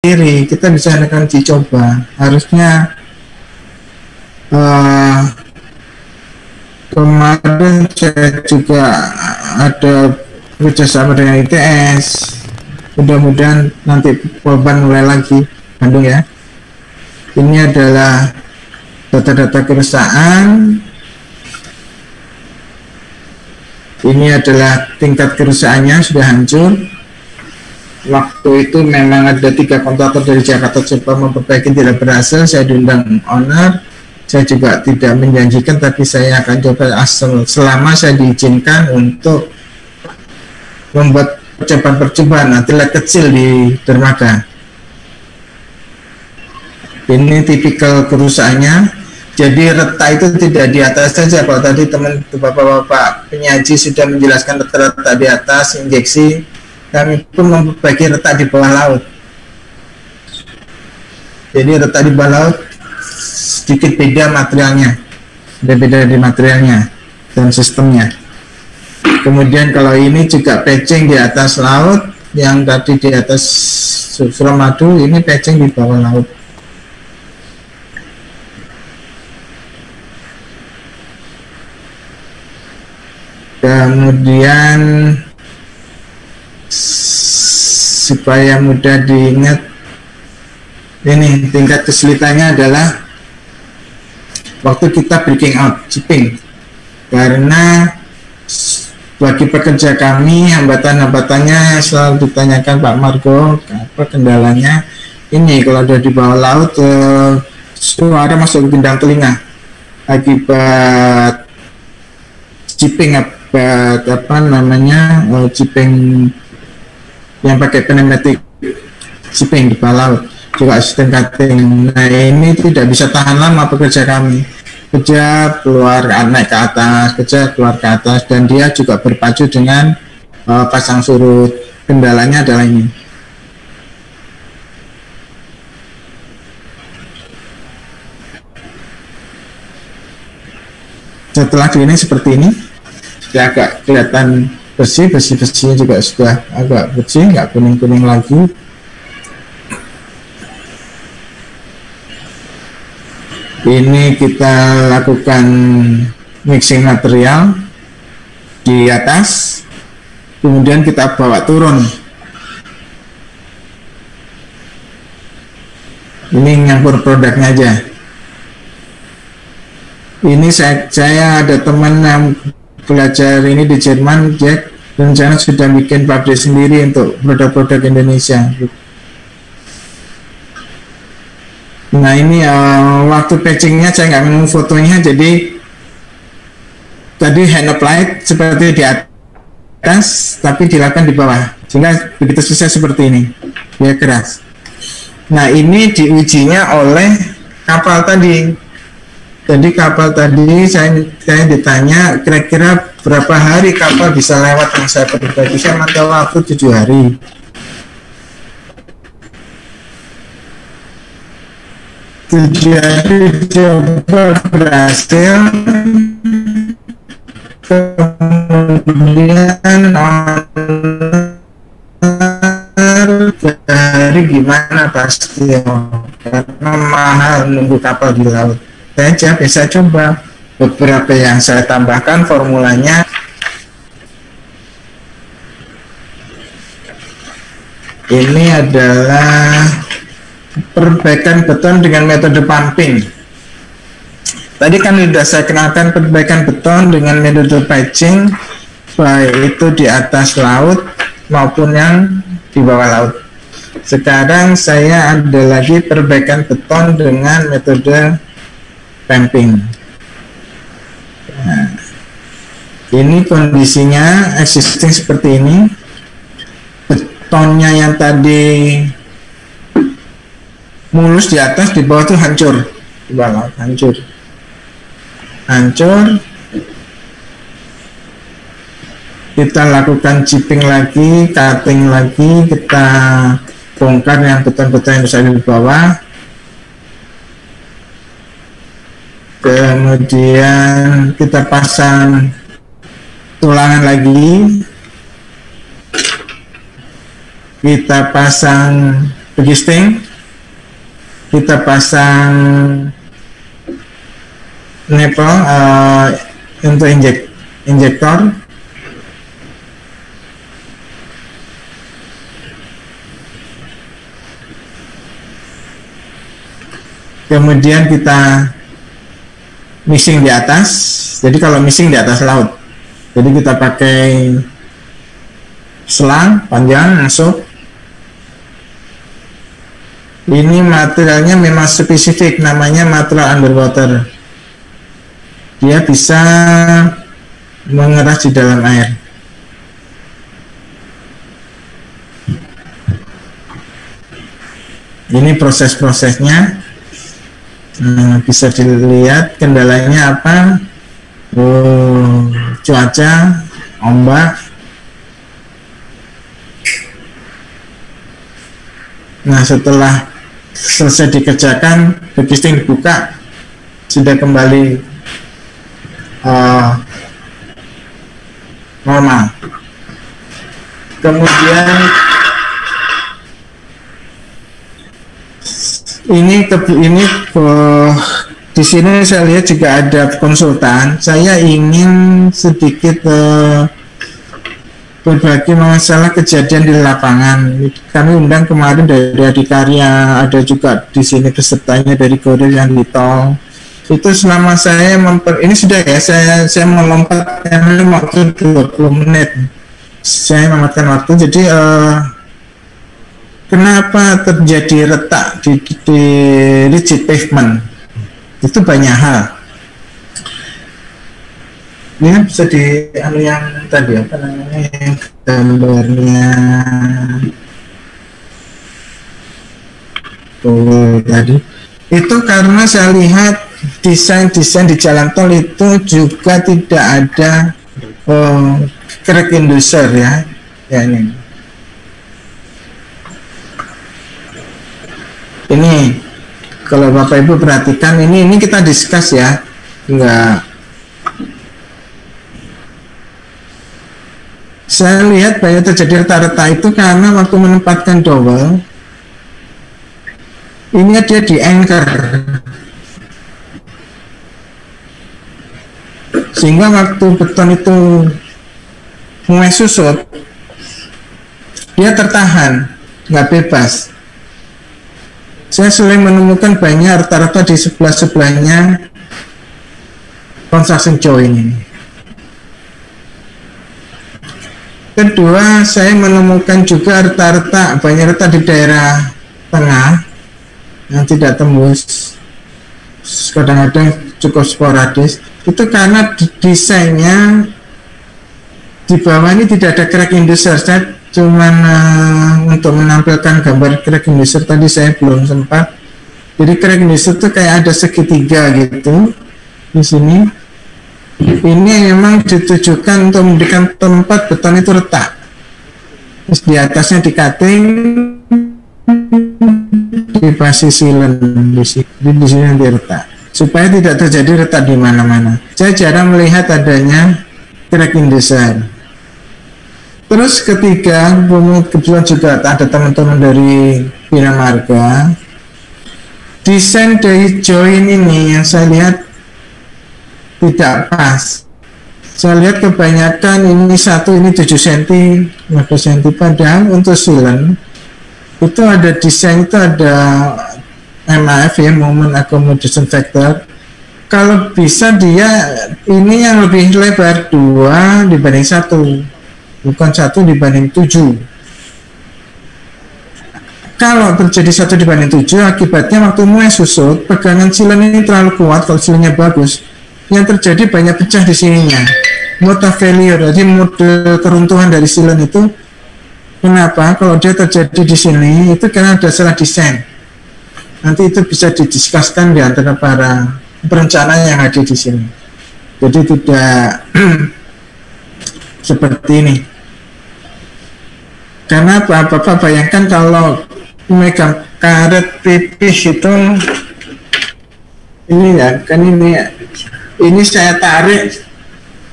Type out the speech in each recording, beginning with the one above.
sendiri, kita bisa akan dicoba. Harusnya kemarin saya juga ada kerjasama dengan ITS. Mudah-mudahan nanti korban mulai lagi Bandung ya. Ini adalah data-data kerusakan. Ini adalah tingkat kerusakannya sudah hancur. Waktu itu memang ada 3 kontraktor dari Jakarta coba memperbaiki, tidak berhasil. Saya diundang owner. Saya juga tidak menjanjikan, tapi saya akan coba selama saya diizinkan untuk membuat percobaan atlet kecil di dermaga. Ini tipikal kerusakannya. Jadi retak itu tidak di atas saja. Kalau tadi teman bapak-bapak penyaji sudah menjelaskan retak di atas, injeksi, kami pun memperbaiki retak di bawah laut. Jadi retak di bawah laut sedikit beda materialnya, beda di materialnya dan sistemnya. Kemudian kalau ini juga patching di atas laut, yang tadi di atas Suramadu, ini patching di bawah laut. Kemudian supaya mudah diingat, ini tingkat kesulitannya adalah waktu kita breaking out, chipping. Karena bagi pekerja kami, hambatan-hambatannya selalu ditanyakan Pak Margo, apa kendalanya? Ini kalau ada di bawah laut, suara masuk ke gendang telinga akibat chipping, apa namanya, chipping yang pakai pneumatik, chipping di bawah laut, juga asisten cutting. Nah ini tidak bisa tahan lama pekerja kami, kerja keluar naik ke atas, kerja keluar ke atas, dan dia juga berpacu dengan pasang surut. Kendalanya adalah ini. Setelah cleaning seperti ini, sudah agak kelihatan besinya juga sudah agak bersih, nggak kuning-kuning lagi. Ini kita lakukan mixing material di atas, kemudian kita bawa turun. Ini nyampur produknya aja. Ini saya ada teman yang belajar ini di Jerman, Jack, dan saya sudah bikin pabrik sendiri untuk produk-produk Indonesia. Nah ini waktu patchingnya saya nggak mau fotonya, jadi tadi hand applied seperti di atas, tapi dilakukan di bawah, sehingga begitu selesai seperti ini, dia keras. Nah ini diujinya oleh kapal tadi. Jadi kapal tadi saya ditanya kira-kira berapa hari kapal bisa lewat yang saya perbaiki. Saya mantau waktu 7 hari. Coba berhasil. Kemudian dari gimana pasti, karena mahal nunggu kapal di laut. Saya bisa coba beberapa yang saya tambahkan formulanya. Ini adalah perbaikan beton dengan metode pumping. Tadi kan sudah saya kenalkan perbaikan beton dengan metode patching, baik itu di atas laut maupun yang di bawah laut. Sekarang saya ada lagi perbaikan beton dengan metode pumping. Nah, ini kondisinya existing seperti ini. Betonnya yang tadi mulus di atas, di bawah itu hancur, di bawah hancur. Kita lakukan chipping lagi, cutting lagi, kita bongkar yang beton-beton yang bisa di bawah. Kemudian kita pasang tulangan lagi, kita pasang begisting, kita pasang nipple untuk injektor. Kemudian kita missing di atas. Jadi kalau missing di atas laut, jadi kita pakai selang panjang masuk. Ini materialnya memang spesifik, namanya material underwater. Dia bisa mengeras di dalam air. Ini proses-prosesnya. Bisa dilihat kendalanya apa. Cuaca, ombak. Nah, setelah selesai dikerjakan, begisting dibuka, sudah kembali normal. Kemudian ini di sini saya lihat juga ada konsultan. Saya ingin sedikit berbagi masalah kejadian di lapangan. Kami undang kemarin dari Adikarya, ada juga di sini pesertanya dari Goril yang di tol. Itu selama saya ini sudah ya, saya melompatkan waktu 20 menit. Saya melompatkan waktu, jadi kenapa terjadi retak di rigid pavement? Itu banyak hal. Ini bisa di yang tadi apa namanya, gambarnya tadi. Itu karena saya lihat desain di jalan tol itu juga tidak ada crack inducer ya ini. Ini kalau Bapak Ibu perhatikan, ini kita discuss ya, enggak. Saya lihat banyak terjadi retak-retak itu karena waktu menempatkan dowel, ini dia di anchor, sehingga waktu beton itu mulai susut, dia tertahan, nggak bebas. Saya sering menemukan banyak retak-retak di sebelah-sebelahnya construction joint ini. Kedua, saya menemukan juga retak-retak, banyak retak di daerah tengah yang tidak tembus, kadang-kadang cukup sporadis. Itu karena desainnya di bawah ini tidak ada crack inducer. Saya cuman untuk menampilkan gambar crack inducer tadi saya belum sempat. Jadi crack inducer itu kayak ada segitiga gitu di sini. Ini memang ditujukan untuk memberikan tempat beton itu retak. Terus di atasnya di cutting, dikasih silen di sini nanti retak, supaya tidak terjadi retak di mana-mana. Saya jarang melihat adanya crack inducer. Terus ketiga, kebetulan juga ada teman-teman dari Bina Marga. Desain dari join ini yang saya lihat tidak pas. Saya lihat kebanyakan ini satu, ini 7 cm, 15 cm, padahal untuk silen itu ada desain, itu ada MAF ya, Moment Accommodation Factor. Kalau bisa dia ini yang lebih lebar 2 dibanding 1, bukan 1 dibanding 7. Kalau terjadi 1 dibanding 7, akibatnya waktu mulai susut, pegangan silen ini terlalu kuat. Kalau silennya bagus, yang terjadi banyak pecah di sininya, mode failure. Jadi mode keruntuhan dari silen itu, kenapa? Kalau dia terjadi di sini, itu karena ada salah desain. Nanti itu bisa didiskuskan di antara para perencana yang ada di sini. Jadi tidak seperti ini. Karena apa? Bapak bayangkan kalau megang karet pipih itu, ini ya, kan ini saya tarik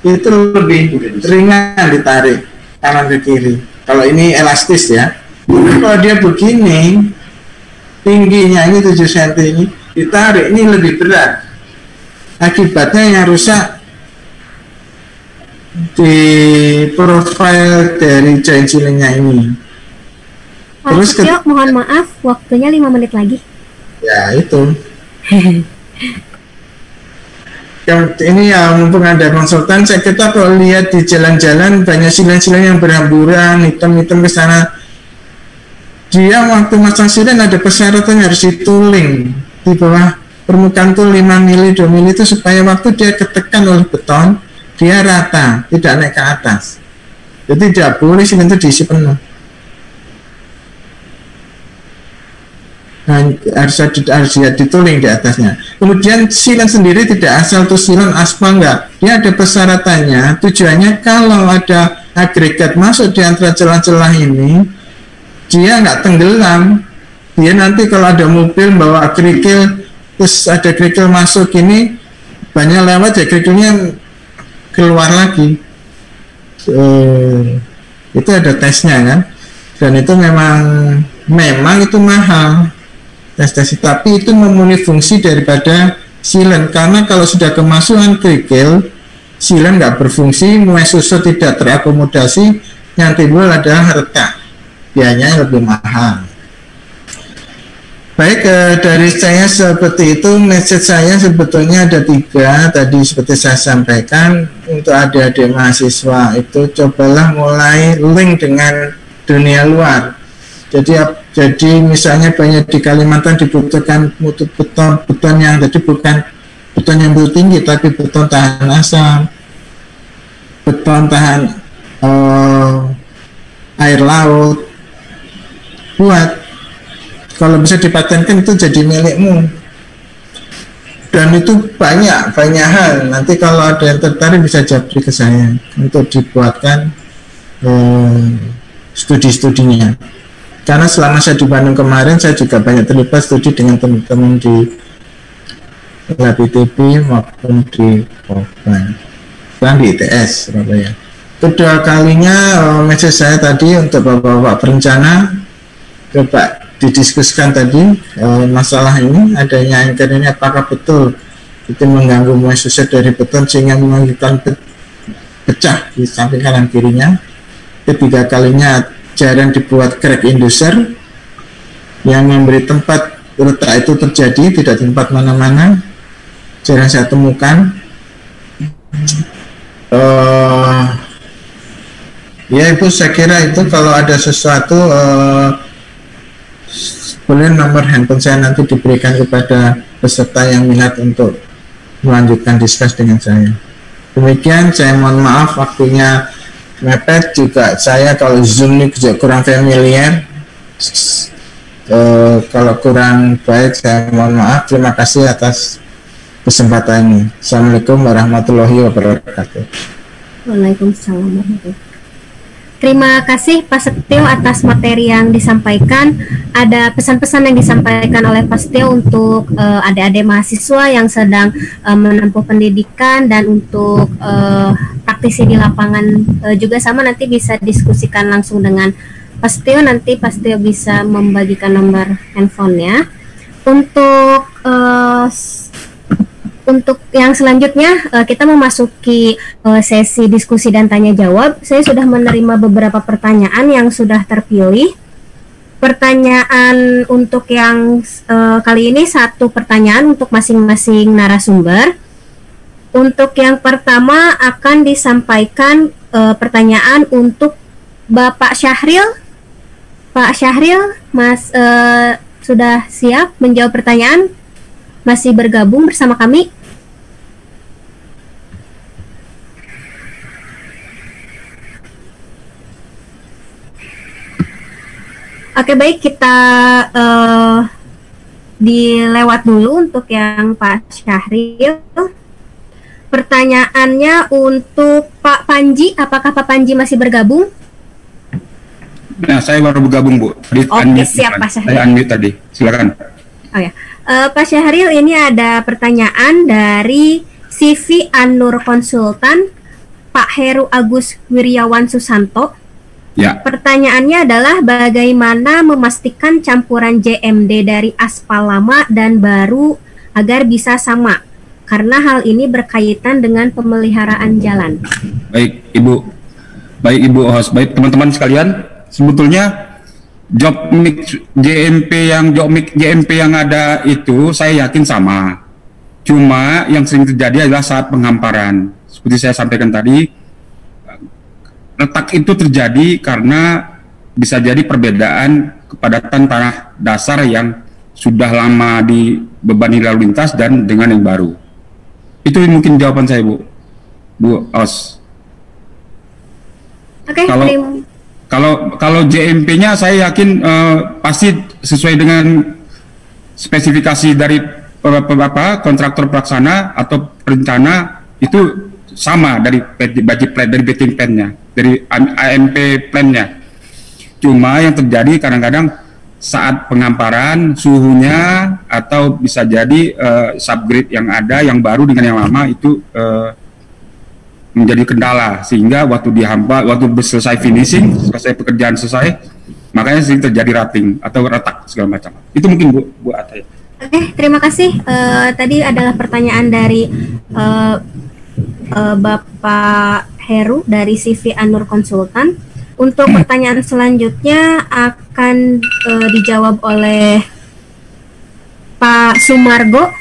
itu lebih ringan ditarik kanan ke kiri. Kalau ini elastis ya. Kalau dia begini, tingginya ini 7 cm ini ditarik, ini lebih berat. Akibatnya yang rusak di profil dari joint silennya ini. Terus mohon maaf, waktunya 5 menit lagi. Ya itu. Ini ya mumpung ada konsultan, kita kalau lihat di jalan-jalan banyak silen-silen yang berhamburan, hitam-hitam ke sana. Dia waktu masang silen ada persyaratan harus dituling di bawah permukaan tuh 5 mili, 2 mili itu supaya waktu dia ketekan oleh beton, dia rata, tidak naik ke atas. Jadi tidak boleh silen itu diisi penuh. Nah, harus dituling di atasnya. Kemudian silen sendiri tidak asal tuh silen aspal, enggak. Dia ada persyaratannya. Tujuannya kalau ada agregat masuk di antara celah-celah ini, dia nggak tenggelam. Dia nanti kalau ada mobil bawa kerikil, terus ada kerikil masuk ini, banyak lewat ya kerikilnya keluar lagi. Itu ada tesnya kan. Dan itu memang itu mahal. Tes tapi itu memenuhi fungsi daripada silen, karena kalau sudah kemasukan kerikil, silen nggak berfungsi, susu tidak terakomodasi, yang timbul adalah retak, biayanya lebih mahal. Baik, dari saya seperti itu. Message saya sebetulnya ada 3 tadi seperti saya sampaikan. Untuk adik-adik mahasiswa itu cobalah mulai link dengan dunia luar. Jadi misalnya banyak di Kalimantan dibutuhkan mutu beton yang tadi bukan beton yang tinggi, tapi beton tahan asam, beton tahan air laut. Buat, kalau bisa dipatenkan itu jadi milikmu. Dan itu banyak hal. Nanti kalau ada yang tertarik bisa japri ke saya untuk dibuatkan studi-studinya. Karena selama saya di Bandung kemarin, saya juga banyak terlibat studi dengan teman-teman di Lab ITB maupun di Polban, dan di ITS Surabaya. Kedua kalinya message saya tadi untuk bapak-bapak perencana, coba didiskusikan tadi masalah ini, adanya anchor ini apakah betul itu mengganggu muasasa dari beton sehingga mengakibatkan pecah di samping kanan kirinya. Ketiga kalinya jarang dibuat crack inducer yang memberi tempat letak itu terjadi, tidak tempat mana-mana, jarang saya temukan. Ya Ibu, saya kira itu. Kalau ada sesuatu boleh nomor handphone saya nanti diberikan kepada peserta yang minat untuk melanjutkan diskus dengan saya. Demikian, saya mohon maaf waktunya mepet. Juga saya kalau Zoom ini juga kurang familiar, kalau kurang baik saya mohon maaf. Terima kasih atas kesempatan ini. Assalamualaikum warahmatullahi wabarakatuh. Waalaikumsalam warahmatullahi wabarakatuh. Terima kasih Pak Setio atas materi yang disampaikan. Ada pesan-pesan yang disampaikan oleh Pak Setio untuk adik-adik mahasiswa yang sedang menempuh pendidikan, dan untuk praktisi di lapangan juga sama, nanti bisa diskusikan langsung dengan Pak Setio. Nanti Pak Setio bisa membagikan nomor handphonenya. Untuk yang selanjutnya kita memasuki sesi diskusi dan tanya jawab. Saya sudah menerima beberapa pertanyaan yang sudah terpilih. Pertanyaan untuk yang kali ini 1 pertanyaan untuk masing-masing narasumber. Untuk yang pertama akan disampaikan pertanyaan untuk Bapak Syahril. Pak Syahril, Mas sudah siap menjawab pertanyaan? Masih bergabung bersama kami? Oke, baik, kita dilewat dulu untuk yang Pak Syahril. Pertanyaannya untuk Pak Panji, apakah Pak Panji masih bergabung? Nah, saya baru bergabung, Bu. Oke, siap Pak Syahril. Saya unmute tadi, silakan. Oh ya, Pak Syahril, ini ada pertanyaan dari CV Anur Konsultan, Pak Heru Agus Wiryawan Susanto. Ya. Pertanyaannya adalah bagaimana memastikan campuran JMD dari aspal lama dan baru agar bisa sama? Karena hal ini berkaitan dengan pemeliharaan jalan. Baik Ibu host, baik teman-teman sekalian, sebetulnya job mix JMP yang ada itu saya yakin sama. Cuma yang sering terjadi adalah saat penghamparan. Seperti saya sampaikan tadi, retak itu terjadi karena bisa jadi perbedaan kepadatan tanah dasar yang sudah lama dibebani lalu lintas dan dengan yang baru. Itu mungkin jawaban saya, Bu Os. Oke, kalau JMP-nya saya yakin pasti sesuai dengan spesifikasi dari kontraktor pelaksana atau perencana, itu sama dari budget plan, dari betting plan-nya, dari AMP plan-nya. Cuma yang terjadi kadang-kadang saat penghamparan suhunya atau bisa jadi subgrade yang ada yang baru dengan yang lama itu menjadi kendala, sehingga waktu selesai finishing, selesai pekerjaan selesai, makanya sering terjadi rating atau retak segala macam. Itu mungkin Bu Ate. Oke, terima kasih. Tadi adalah pertanyaan dari Bapak Heru dari CV Anur Konsultan. Untuk pertanyaan selanjutnya akan dijawab oleh Pak Sumargo.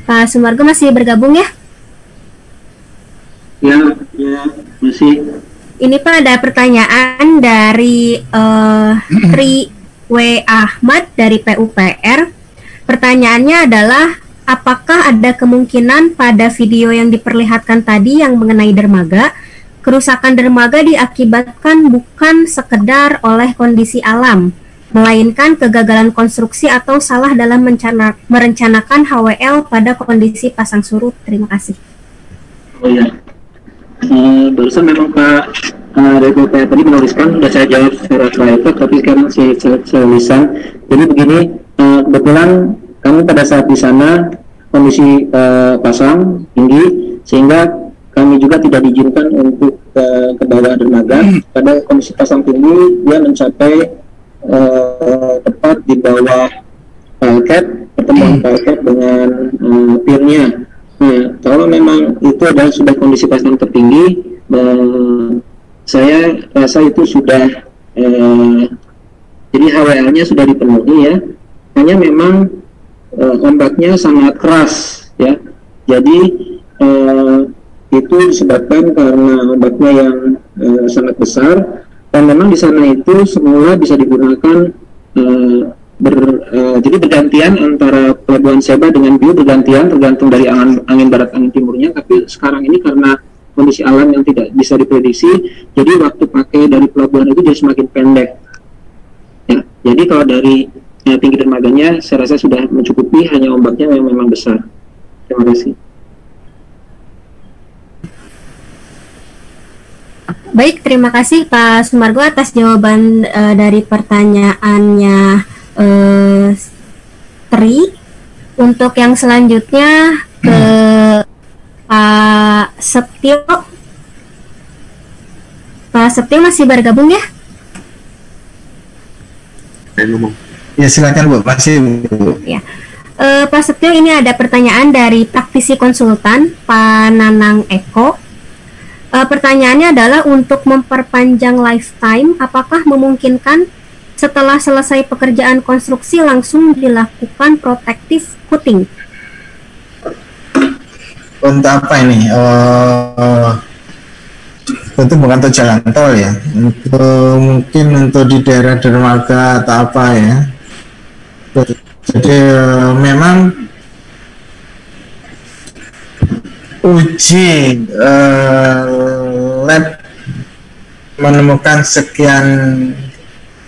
Pak Sumargo masih bergabung ya? Ya, masih. Ini Pak, ada pertanyaan dari Tri W. Ahmad dari PUPR. Pertanyaannya adalah, apakah ada kemungkinan pada video yang diperlihatkan tadi yang mengenai dermaga, kerusakan dermaga diakibatkan bukan sekedar oleh kondisi alam, melainkan kegagalan konstruksi atau salah dalam merencanakan HWL pada kondisi pasang surut? Terima kasih. Oh ya. Barusan memang Pak dari PUPR tadi menuliskan, sudah saya jawab secara private, tapi sekarang saya lisan. Jadi begini, kebetulan kami pada saat di sana kondisi pasang tinggi, sehingga kami juga tidak diizinkan untuk ke bawah dermaga. Pada kondisi pasang tinggi, dia mencapai tepat di bawah parket, pertemuan parket dengan pier-nya. Nah, kalau memang itu adalah sudah kondisi pasang tertinggi, saya rasa itu sudah jadi HWL-nya sudah dipenuhi ya. Hanya memang ombaknya sangat keras ya. Jadi itu disebabkan karena ombaknya yang sangat besar, dan memang di sana itu semula bisa digunakan jadi bergantian antara pelabuhan Seba dengan Biu, bergantian tergantung dari angin barat angin timurnya. Tapi sekarang ini karena kondisi alam yang tidak bisa diprediksi, jadi waktu pakai dari pelabuhan itu jadi semakin pendek ya. Jadi kalau dari tinggi dermaganya saya rasa sudah mencukupi, hanya ombaknya yang memang besar. Terima kasih. Baik, terima kasih Pak Sumargo atas jawaban dari pertanyaannya Tri. Untuk yang selanjutnya ke Pak Setio. Pak Setio masih bergabung ya? Ya silakan Bu, masih Bu. Ya. Pak Setio, ini ada pertanyaan dari praktisi konsultan Pak Nanang Eko. Pertanyaannya adalah, untuk memperpanjang lifetime, apakah memungkinkan setelah selesai pekerjaan konstruksi langsung dilakukan protective coating? Untuk apa ini? Tentu bukan untuk jalan tol ya. Mungkin untuk di daerah dermaga atau apa ya. Jadi memang uji lab menemukan sekian,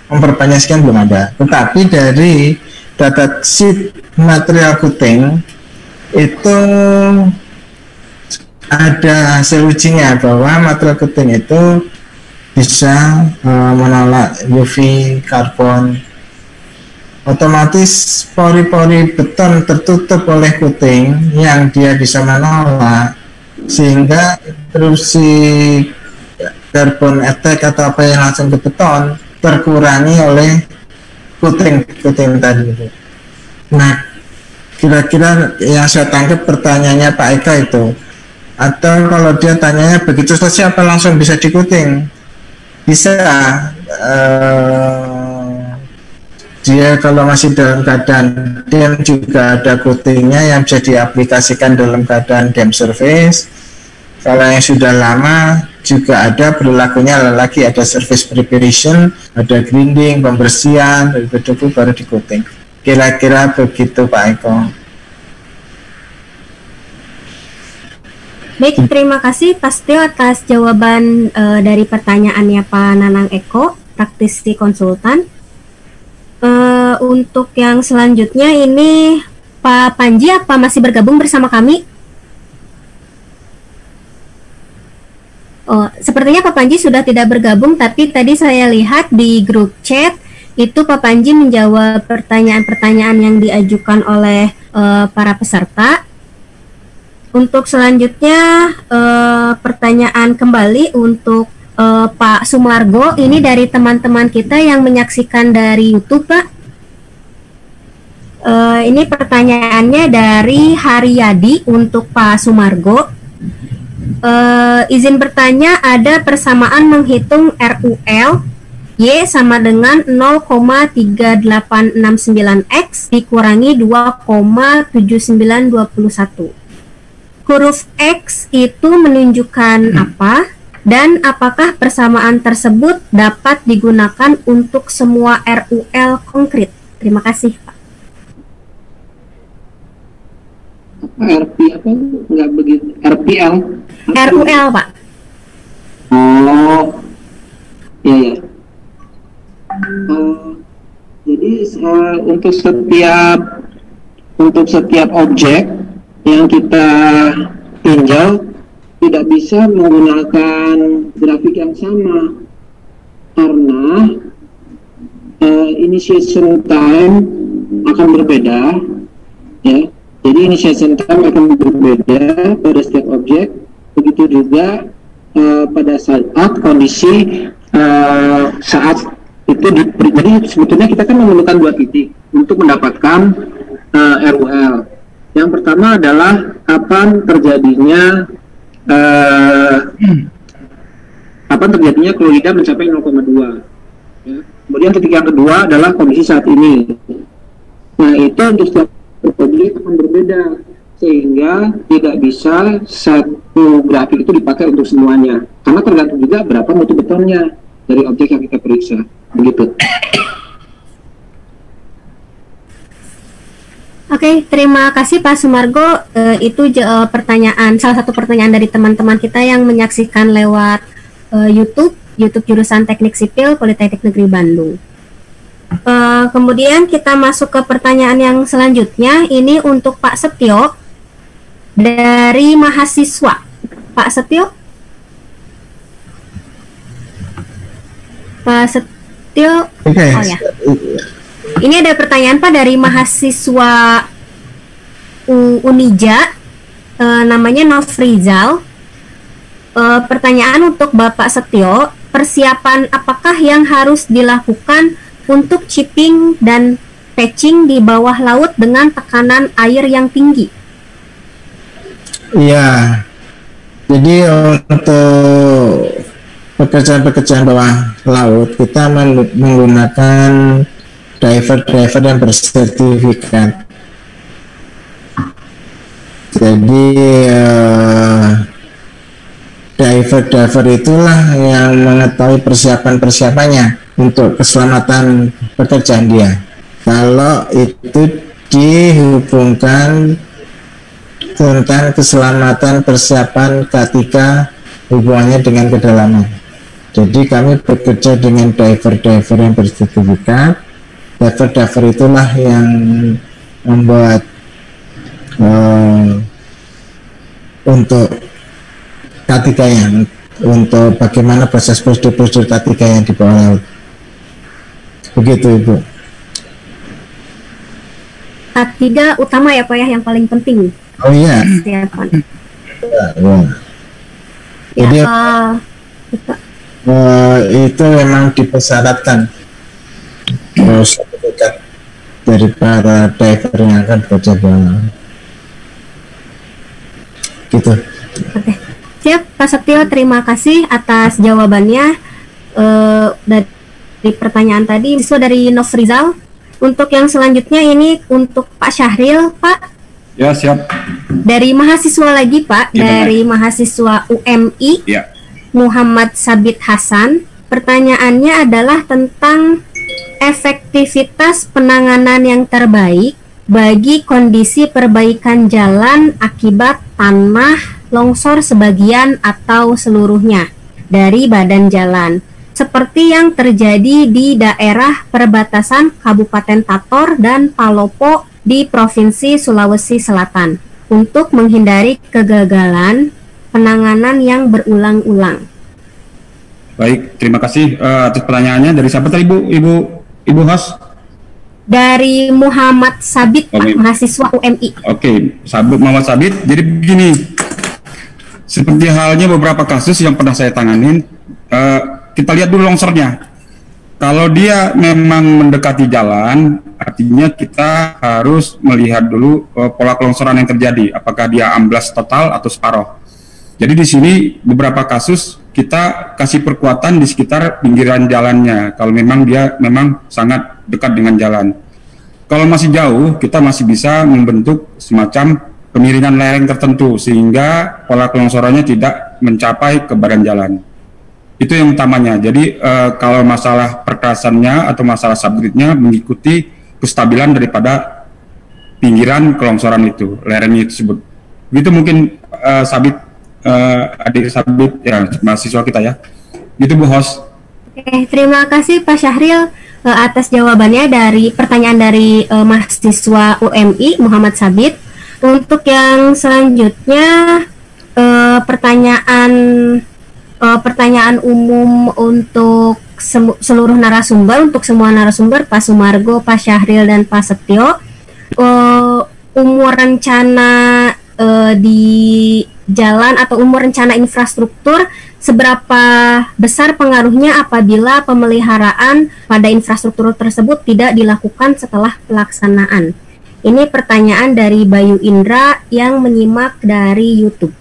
memperbanyak sekian belum ada. Tetapi dari data sheet material coating itu ada hasil ujinya bahwa material coating itu bisa menolak UV, karbon. Otomatis pori-pori beton tertutup oleh coating yang dia bisa menolak, sehingga intrusi carbon attack atau apa yang langsung ke beton terkurangi oleh coating tadi itu. Nah, kira-kira yang saya tangkap pertanyaannya Pak Eka itu, atau kalau dia tanyanya begitu selesai apa langsung bisa di coating? Bisa. Dia kalau masih dalam keadaan dam juga ada coatingnya yang bisa diaplikasikan dalam keadaan dam surface. Kalau yang sudah lama juga ada berlakunya lagi, ada surface preparation, ada grinding, pembersihan, begitu baru di coating. Kira-kira begitu Pak Eko. Baik, terima kasih Pak Setio atas jawaban dari pertanyaannya Pak Nanang Eko, praktisi konsultan. Untuk yang selanjutnya ini Pak Panji, apa masih bergabung bersama kami? Oh, sepertinya Pak Panji sudah tidak bergabung, tapi tadi saya lihat di grup chat itu Pak Panji menjawab pertanyaan-pertanyaan yang diajukan oleh para peserta. Untuk selanjutnya pertanyaan kembali untuk Pak Sumargo, ini dari teman-teman kita yang menyaksikan dari YouTube, Pak. Ini pertanyaannya dari Haryadi untuk Pak Sumargo. Izin bertanya, ada persamaan menghitung RUL Y sama dengan 0,3869X dikurangi 2,7921. Huruf X itu menunjukkan apa? Dan apakah persamaan tersebut dapat digunakan untuk semua RUL konkret? Terima kasih, Pak. RP apa? Enggak begitu. RPL? RUL, Pak. Oh, iya ya. Jadi untuk setiap objek yang kita tinjau tidak bisa menggunakan grafik yang sama karena initiation time akan berbeda, ya. Jadi initiation time akan berbeda pada setiap objek. Begitu juga pada saat kondisi saat itu jadi sebetulnya kita kan memerlukan dua titik untuk mendapatkan RUL. Yang pertama adalah kapan terjadinya klorida mencapai 0,2. Ya. Kemudian titik yang kedua adalah kondisi saat ini. Nah, itu untuk setiap objek akan berbeda sehingga tidak bisa satu grafik itu dipakai untuk semuanya karena tergantung juga berapa mutu betonnya dari objek yang kita periksa. Begitu. Oke, terima kasih Pak Sumargo. Itu salah satu pertanyaan dari teman-teman kita yang menyaksikan lewat YouTube jurusan Teknik Sipil Politeknik Negeri Bandung. Kemudian kita masuk ke pertanyaan yang selanjutnya. Ini untuk Pak Setio dari mahasiswa. Pak Setio? Pak Setio? Okay. Oh ya. Ini ada pertanyaan Pak dari mahasiswa Unija, namanya Nofrizal. Pertanyaan untuk Bapak Setio, persiapan apakah yang harus dilakukan untuk chipping dan patching di bawah laut dengan tekanan air yang tinggi? Iya, jadi untuk pekerjaan-pekerjaan bawah laut kita menggunakan diver yang bersertifikat. Jadi diver itulah yang mengetahui persiapannya untuk keselamatan pekerjaan dia. Kalau itu dihubungkan tentang keselamatan persiapan ketika hubungannya dengan kedalaman. Jadi kami bekerja dengan diver yang bersertifikat. Diver itulah yang membuat untuk K3-nya, untuk bagaimana proses prosedur K3 yang di bawah laut. Begitu Ibu. K3 utama ya Pak ya, yang paling penting. Oh iya. Persiapan. Jadi Itu memang dipersyaratkan sertifikat dari para diver yang akan berjalan. Gitu. Oke, siap Pak Setio, terima kasih atas jawabannya dari pertanyaan tadi. Siswa dari Nofrizal. Untuk yang selanjutnya ini untuk Pak Syahril, Pak. Ya, siap. Dari mahasiswa lagi, Pak, Ya, dari mahasiswa UMI, Ya. Muhammad Sabit Hasan. Pertanyaannya adalah tentang efektivitas penanganan yang terbaik bagi kondisi perbaikan jalan akibat tanah longsor sebagian atau seluruhnya dari badan jalan, seperti yang terjadi di daerah perbatasan Kabupaten Tator dan Palopo di Provinsi Sulawesi Selatan, untuk menghindari kegagalan penanganan yang berulang-ulang. Baik, terima kasih atas pertanyaannya. Dari siapa tadi Ibu host? Dari Muhammad Sabit, Pak, Oke. mahasiswa UMI. Oke, Muhammad Sabit. Jadi begini, seperti halnya beberapa kasus yang pernah saya tanganin, kita lihat dulu longsornya. Kalau dia memang mendekati jalan, artinya kita harus melihat dulu pola kelongsoran yang terjadi. Apakah dia amblas total atau separoh. Jadi di sini beberapa kasus kita kasih perkuatan di sekitar pinggiran jalannya. Kalau memang dia memang sangat dekat dengan jalan. Kalau masih jauh, kita masih bisa membentuk semacam pemiringan lereng tertentu sehingga pola kelongsorannya tidak mencapai ke badan jalan. Itu yang utamanya. Jadi kalau masalah perkerasannya atau masalah subgridnya mengikuti kestabilan daripada pinggiran kelongsoran itu, lerengnya tersebut. Itu mungkin Sabit, adik Sabit ya, mahasiswa kita ya. Gitu Bu host. Oke, terima kasih Pak Syahril atas jawabannya dari pertanyaan dari mahasiswa UMI Muhammad Sabit. Untuk yang selanjutnya pertanyaan umum untuk seluruh narasumber, untuk semua narasumber, Pak Sumargo, Pak Syahril, dan Pak Setio. Umur rencana di jalan atau umur rencana infrastruktur, seberapa besar pengaruhnya apabila pemeliharaan pada infrastruktur tersebut tidak dilakukan setelah pelaksanaan? Ini pertanyaan dari Bayu Indra yang menyimak dari YouTube.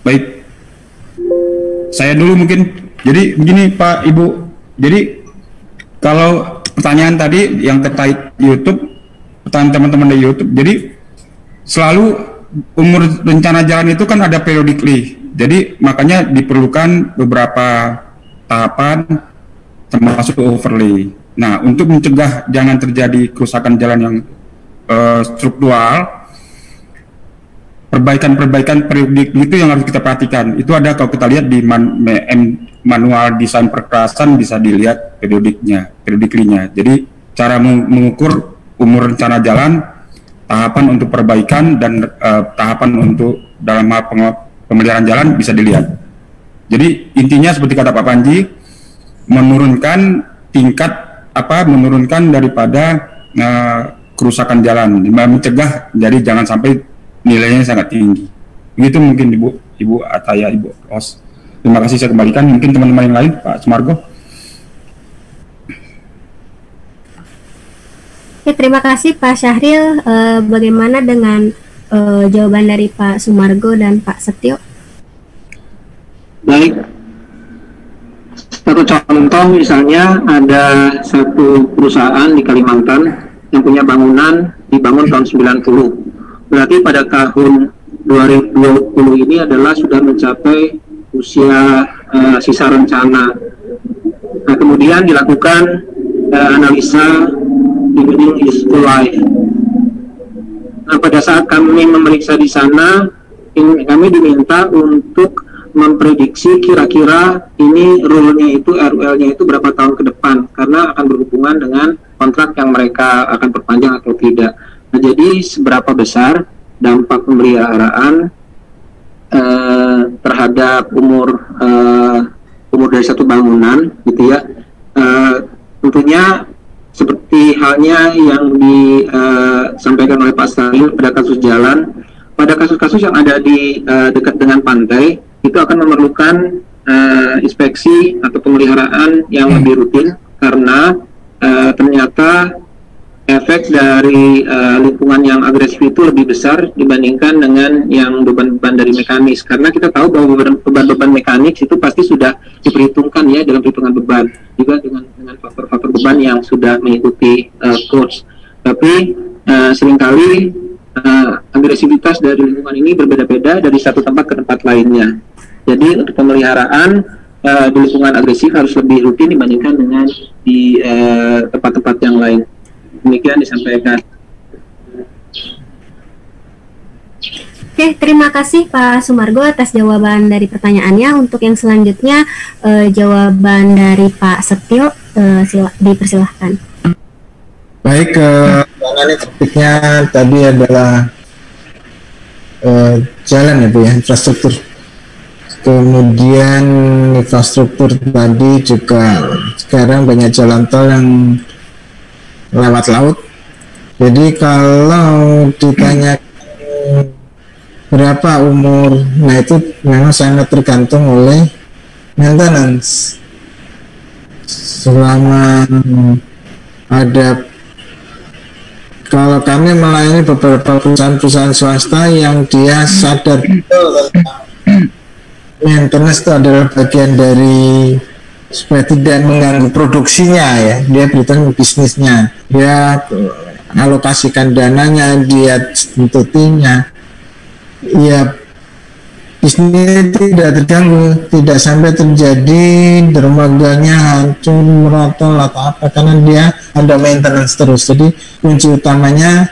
Baik, saya dulu mungkin. Jadi begini Pak Ibu, jadi kalau pertanyaan tadi yang terkait YouTube, pertanyaan teman-teman dari YouTube, jadi selalu umur rencana jalan itu kan ada periodically. Jadi makanya diperlukan beberapa tahapan termasuk overlay. Nah, untuk mencegah jangan terjadi kerusakan jalan yang struktural, perbaikan periodik itu yang harus kita perhatikan. Itu ada kalau kita lihat di manual desain perkerasan, bisa dilihat periodically-nya. Jadi cara mengukur umur rencana jalan, tahapan untuk perbaikan dan tahapan untuk dalam hal pemeliharaan jalan bisa dilihat. Jadi intinya seperti kata Pak Panji, menurunkan menurunkan daripada kerusakan jalan, mencegah jadi jangan sampai nilainya sangat tinggi. Begitu mungkin Ibu Ataya, Ibu host. Terima kasih, saya kembalikan. Mungkin teman-teman yang lain, Pak Sumargo. Ya, terima kasih Pak Syahril. Bagaimana dengan jawaban dari Pak Sumargo dan Pak Setio? Baik, satu contoh misalnya ada satu perusahaan di Kalimantan yang punya bangunan dibangun tahun 90. Berarti pada tahun 2020 ini adalah sudah mencapai usia sisa rencana. Nah, kemudian dilakukan analisa building useful life. Nah, pada saat kami memeriksa di sana, kami diminta untuk memprediksi kira-kira ini RUL-nya itu, RUL-nya itu berapa tahun ke depan, karena akan berhubungan dengan kontrak yang mereka akan perpanjang atau tidak. Nah, jadi seberapa besar dampak pemeliharaan terhadap umur dari satu bangunan, gitu ya. Tentunya seperti halnya yang disampaikan oleh Pak Stalin pada kasus jalan, pada kasus-kasus yang ada di dekat dengan pantai, itu akan memerlukan inspeksi atau pemeliharaan yang lebih rutin, karena ternyata efek dari lingkungan yang agresif itu lebih besar dibandingkan dengan yang beban-beban dari mekanis, karena kita tahu bahwa beban-beban mekanik itu pasti sudah diperhitungkan ya dalam perhitungan beban, juga dengan faktor-faktor beban yang sudah mengikuti course. Tapi seringkali agresivitas dari lingkungan ini berbeda-beda dari satu tempat ke tempat lainnya. Jadi untuk pemeliharaan di lingkungan agresif harus lebih rutin dibandingkan dengan di tempat-tempat yang lain. Demikian disampaikan. Oke, terima kasih Pak Sumargo atas jawaban dari pertanyaannya. Untuk yang selanjutnya jawaban dari Pak Setio, dipersilahkan. Baik, ini topiknya tadi adalah jalan ya Bu ya, infrastruktur. Kemudian infrastruktur tadi juga sekarang banyak jalan tol yang lewat laut. Jadi kalau ditanya berapa umur, nah itu memang sangat tergantung oleh maintenance. Selama ada, kalau kami melayani beberapa perusahaan-perusahaan swasta yang dia sadar betul tentang maintenance itu adalah bagian dari supaya tidak mengganggu produksinya ya, dia berhitung bisnisnya, dia alokasikan dananya, dia tuntutinya, ya bisnisnya tidak terganggu, tidak sampai terjadi dermaganya hancur, merotol atau apa, karena dia ada maintenance terus. Jadi kunci utamanya